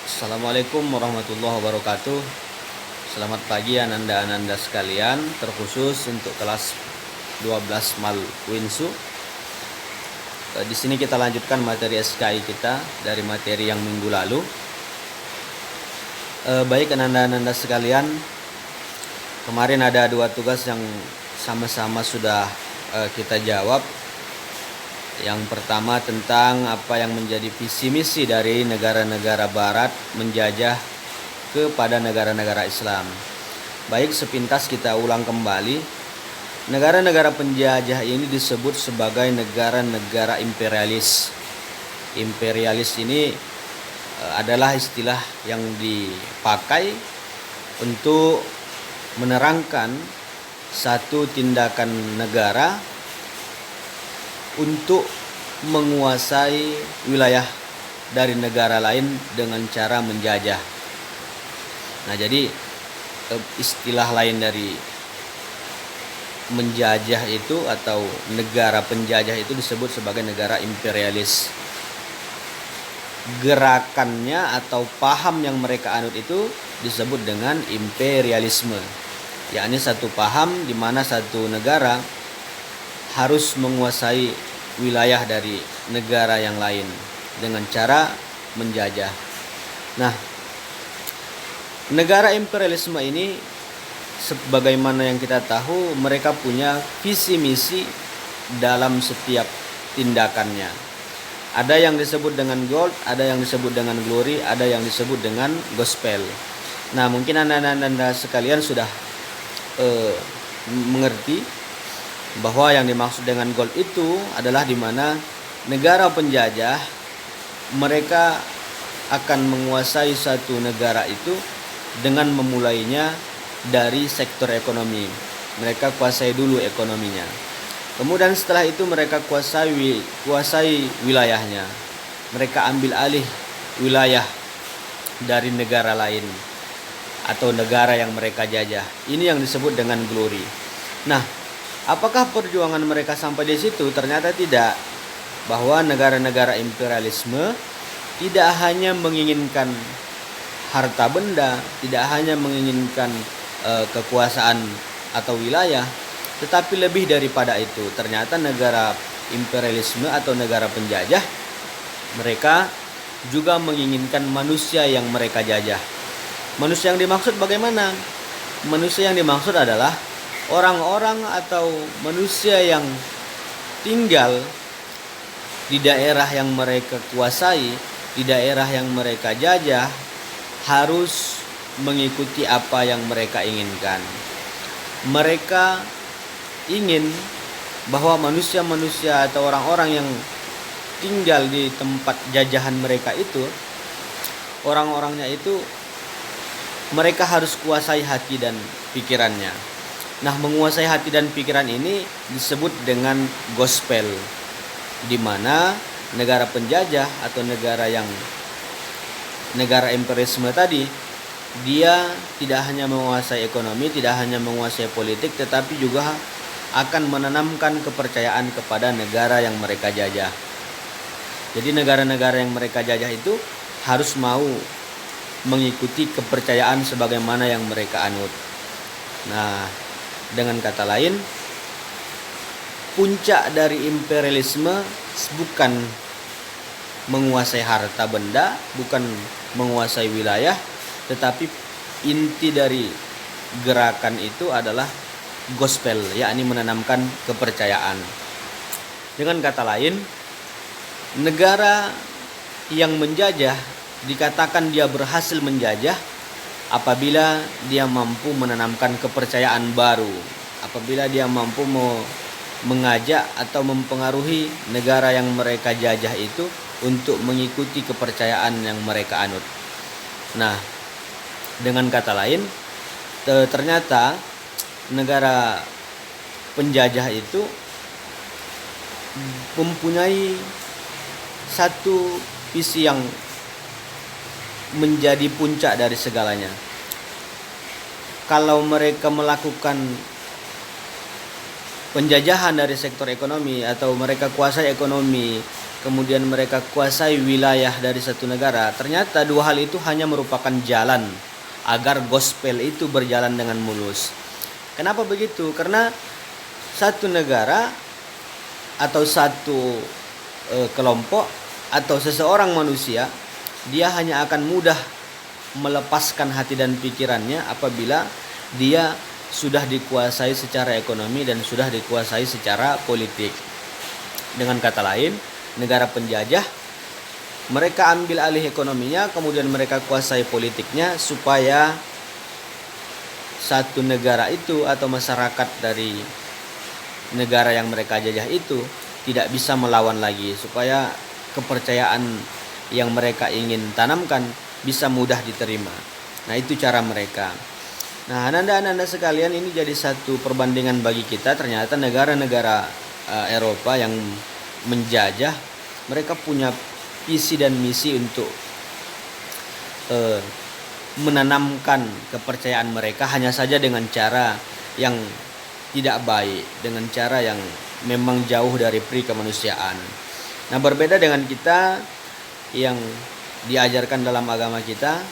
Assalamualaikum warahmatullahi wabarakatuh. Selamat pagi ananda-ananda sekalian, terkhusus untuk kelas 12 Mal Winsu. Di sini kita lanjutkan materi SKI kita dari materi yang minggu lalu. Baik ananda-ananda sekalian, kemarin ada dua tugas yang sama-sama sudah kita jawab. Yang pertama tentang apa yang menjadi visi misi dari negara-negara barat menjajah kepada negara-negara Islam. Baik, sepintas kita ulang kembali. Negara-negara penjajah ini disebut sebagai negara-negara imperialis. Imperialis ini adalah istilah yang dipakai untuk menerangkan satu tindakan negara untuk menguasai wilayah dari negara lain dengan cara menjajah. Nah, jadi istilah lain dari menjajah itu atau negara penjajah itu disebut sebagai negara imperialis. Gerakannya atau paham yang mereka anut itu disebut dengan imperialisme, yakni satu paham di mana satu negara harus menguasai wilayah dari negara yang lain dengan cara menjajah. Nah, negara imperialisme ini sebagaimana yang kita tahu, mereka punya visi misi dalam setiap tindakannya. Ada yang disebut dengan gold, ada yang disebut dengan glory, ada yang disebut dengan gospel. Nah, mungkin anda sekalian sudah mengerti bahwa yang dimaksud dengan gold itu adalah di mana negara penjajah mereka akan menguasai satu negara itu dengan memulainya dari sektor ekonomi. Mereka kuasai dulu ekonominya. Kemudian setelah itu mereka kuasai wilayahnya. Mereka ambil alih wilayah dari negara lain atau negara yang mereka jajah. Ini yang disebut dengan glory. Nah, apakah perjuangan mereka sampai di situ? Ternyata tidak. Bahwa negara-negara imperialisme tidak hanya menginginkan harta benda, tidak hanya menginginkan kekuasaan atau wilayah, tetapi lebih daripada itu. Ternyata negara imperialisme atau negara penjajah, mereka juga menginginkan manusia yang mereka jajah. Manusia yang dimaksud bagaimana? Manusia yang dimaksud adalah orang-orang atau manusia yang tinggal di daerah yang mereka kuasai, di daerah yang mereka jajah, harus mengikuti apa yang mereka inginkan. Mereka ingin bahwa manusia-manusia atau orang-orang yang tinggal di tempat jajahan mereka itu, orang-orangnya itu mereka harus kuasai hati dan pikirannya. Nah, menguasai hati dan pikiran ini disebut dengan gospel, di mana negara penjajah atau negara imperialisme tadi, dia tidak hanya menguasai ekonomi, tidak hanya menguasai politik, tetapi juga akan menanamkan kepercayaan kepada negara yang mereka jajah. Jadi negara-negara yang mereka jajah itu harus mau mengikuti kepercayaan sebagaimana yang mereka anut. Nah, dengan kata lain, puncak dari imperialisme bukan menguasai harta benda, bukan menguasai wilayah, tetapi inti dari gerakan itu adalah gospel, yakni menanamkan kepercayaan. Dengan kata lain, negara yang menjajah dikatakan dia berhasil menjajah apabila dia mampu menanamkan kepercayaan baru, apabila dia mampu mengajak atau mempengaruhi negara yang mereka jajah itu untuk mengikuti kepercayaan yang mereka anut. Nah, dengan kata lain, ternyata negara penjajah itu mempunyai satu visi yang menjadi puncak dari segalanya. Kalau mereka melakukan penjajahan dari sektor ekonomi atau mereka kuasai ekonomi kemudian mereka kuasai wilayah dari satu negara, ternyata dua hal itu hanya merupakan jalan agar gospel itu berjalan dengan mulus. Kenapa begitu? Karena satu negara atau satu kelompok atau seseorang manusia, dia hanya akan mudah melepaskan hati dan pikirannya apabila dia sudah dikuasai secara ekonomi dan sudah dikuasai secara politik. Dengan kata lain, negara penjajah, mereka ambil alih ekonominya, kemudian mereka kuasai politiknya supaya satu negara itu atau masyarakat dari negara yang mereka jajah itu tidak bisa melawan lagi, supaya kepercayaan yang mereka ingin tanamkan bisa mudah diterima. Nah, itu cara mereka. Nah, ananda-ananda sekalian, ini jadi satu perbandingan bagi kita. Ternyata negara-negara Eropa yang menjajah, mereka punya visi dan misi untuk menanamkan kepercayaan mereka, hanya saja dengan cara yang tidak baik, dengan cara yang memang jauh dari pri kemanusiaan. Nah, berbeda dengan kita yang diajarkan dalam agama kita.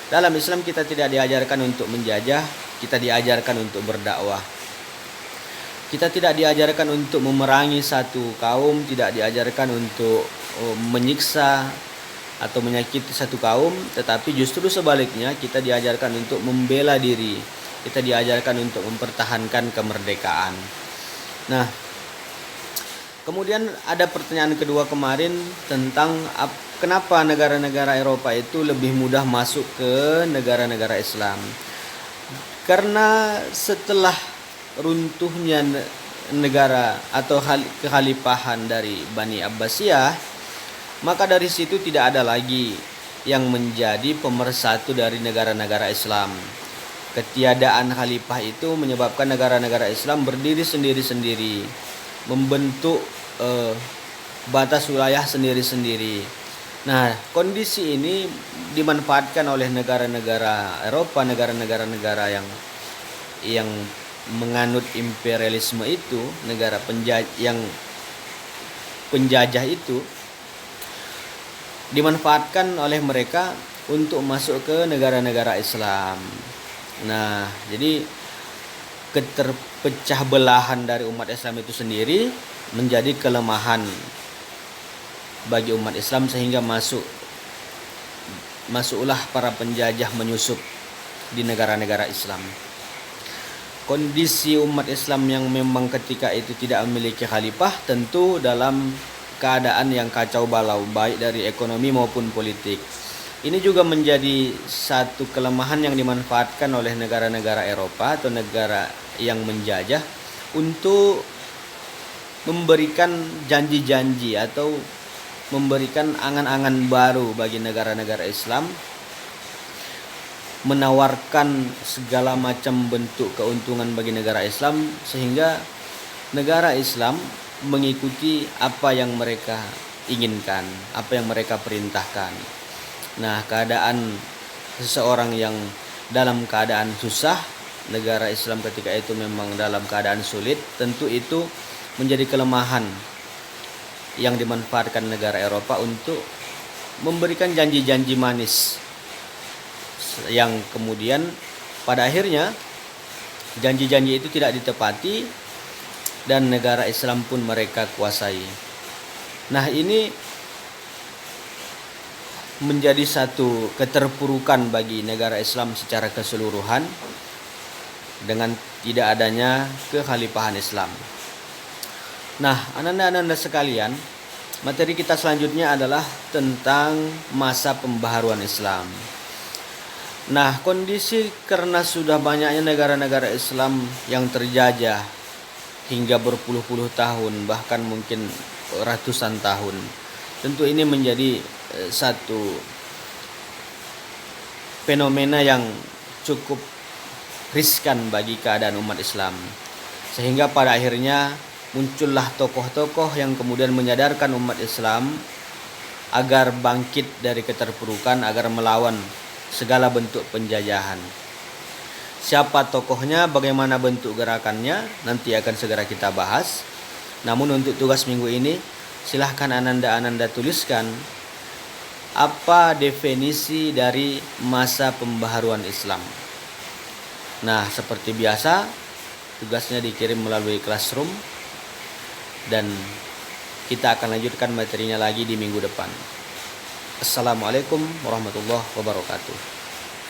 Dalam Islam kita tidak diajarkan untuk menjajah, kita diajarkan untuk berdakwah. Kita tidak diajarkan untuk memerangi satu kaum, tidak diajarkan untuk menyiksa atau menyakiti satu kaum, tetapi justru sebaliknya kita diajarkan untuk membela diri. Kita diajarkan untuk mempertahankan kemerdekaan. Nah, kemudian ada pertanyaan kedua kemarin tentang kenapa negara-negara Eropa itu lebih mudah masuk ke negara-negara Islam. Karena setelah runtuhnya negara atau kekhalifahan dari Bani Abbasiyah, maka dari situ tidak ada lagi yang menjadi pemersatu dari negara-negara Islam. Ketiadaan khalifah itu menyebabkan negara-negara Islam berdiri sendiri-sendiri, membentuk batas wilayah sendiri-sendiri. Nah, kondisi ini dimanfaatkan oleh negara-negara Eropa, negara-negara yang menganut imperialisme itu, negara yang penjajah itu dimanfaatkan oleh mereka untuk masuk ke negara-negara Islam. Nah, jadi keterpecah belahan dari umat Islam itu sendiri menjadi kelemahan bagi umat Islam, sehingga masuklah para penjajah menyusup di negara-negara Islam. Kondisi umat Islam yang memang ketika itu tidak memiliki khalifah tentu dalam keadaan yang kacau balau, baik dari ekonomi maupun politik. Ini juga menjadi satu kelemahan yang dimanfaatkan oleh negara-negara Eropa atau negara yang menjajah untuk memberikan janji-janji atau memberikan angan-angan baru bagi negara-negara Islam, menawarkan segala macam bentuk keuntungan bagi negara Islam, sehingga negara Islam mengikuti apa yang mereka inginkan, apa yang mereka perintahkan. Nah, keadaan seseorang yang dalam keadaan susah, negara Islam ketika itu memang dalam keadaan sulit, tentu itu menjadi kelemahan yang dimanfaatkan negara Eropa untuk memberikan janji-janji manis, yang kemudian pada akhirnya janji-janji itu tidak ditepati dan negara Islam pun mereka kuasai. Nah, ini menjadi satu keterpurukan bagi negara Islam secara keseluruhan dengan tidak adanya kekhalifahan Islam. Nah, ananda-ananda sekalian, materi kita selanjutnya adalah tentang masa pembaharuan Islam. Nah, kondisi karena sudah banyaknya negara-negara Islam yang terjajah hingga berpuluh-puluh tahun, bahkan mungkin ratusan tahun, tentu ini menjadi satu fenomena yang cukup riskan bagi keadaan umat Islam, sehingga pada akhirnya muncullah tokoh-tokoh yang kemudian menyadarkan umat Islam agar bangkit dari keterpurukan, agar melawan segala bentuk penjajahan. Siapa tokohnya, bagaimana bentuk gerakannya, nanti akan segera kita bahas. Namun untuk tugas minggu ini, silahkan Ananda tuliskan apa definisi dari masa pembaharuan Islam. Nah, seperti biasa, tugasnya dikirim melalui Classroom dan kita akan lanjutkan materinya lagi di minggu depan. Assalamualaikum warahmatullahi wabarakatuh.